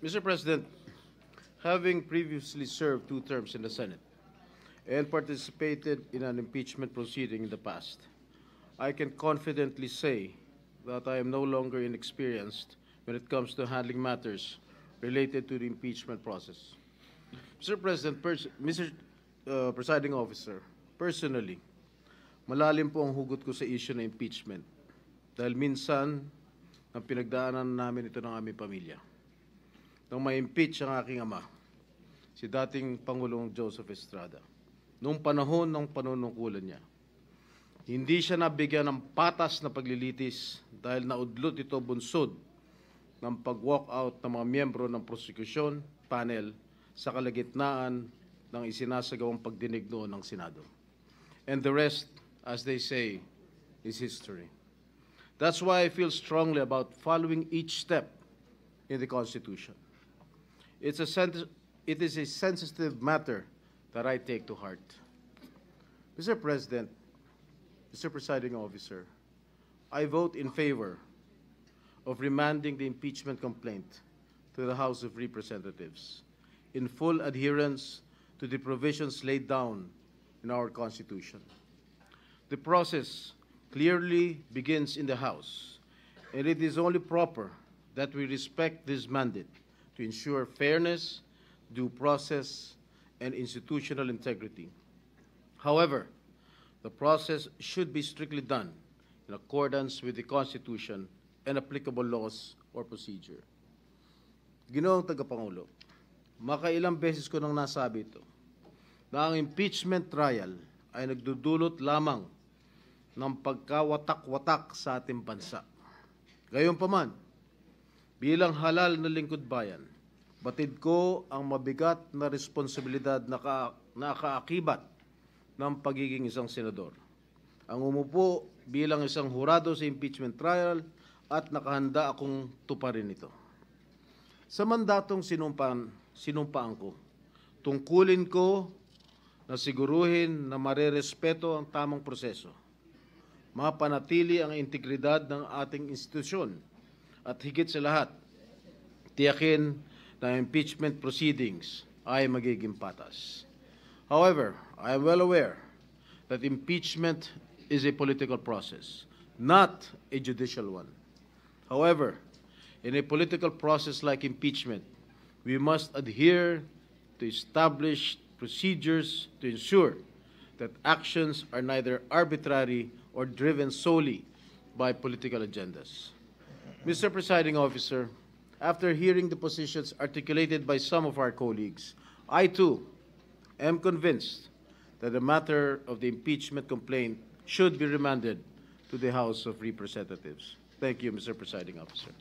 Mr. President, having previously served 2 terms in the Senate and participated in an impeachment proceeding in the past, I can confidently say that I am no longer inexperienced when it comes to handling matters related to the impeachment process. Mr. President, Mr. Presiding Officer, personally, malalim po ang hugot ko sa issue ng impeachment dahil minsan ang pinagdaanan namin ito ng aming pamilya. Nang ma-impeach ang aking ama, si dating Pangulong Joseph Estrada, noong panahon ng panunungkulan niya, hindi siya nabigyan ng patas na paglilitis dahil naudlot ito bunsod ng pag-walk out ng mga miyembro ng prosecution panel sa kalagitnaan ng isinasagawang pagdinig noon ng Senado. And the rest, as they say, is history. That's why I feel strongly about following each step in the Constitution. It is a sensitive matter that I take to heart. Mr. President, Mr. Presiding Officer, I vote in favor of remanding the impeachment complaint to the House of Representatives in full adherence to the provisions laid down in our Constitution. The process clearly begins in the House, and it is only proper that we respect this mandate to ensure fairness, due process, and institutional integrity. However, the process should be strictly done in accordance with the Constitution and applicable laws or procedure. Ginoong Tagapangulo, makailang beses ko nang nasabi ito, na ang impeachment trial ay nagdudulot lamang ng pagkawatak-watak sa ating bansa. Gayunpaman, bilang halal na lingkod bayan, batid ko ang mabigat na responsibilidad na kaakibat ng pagiging isang senador. Ang umupo bilang isang hurado sa impeachment trial at nakahanda akong tuparin ito. Sa mandatong sinumpaan ko, tungkulin ko na siguruhin na marerespeto ang tamang proseso, mapanatili ang integridad ng ating institusyon, at higit sa lahat, tiyakin na impeachment proceedings ay magiging patas. However, I am well aware that impeachment is a political process, not a judicial one. However, in a political process like impeachment, we must adhere to established procedures to ensure that actions are neither arbitrary or driven solely by political agendas. Mr. Presiding Officer, after hearing the positions articulated by some of our colleagues, I too am convinced that the matter of the impeachment complaint should be remanded to the House of Representatives. Thank you, Mr. Presiding Officer.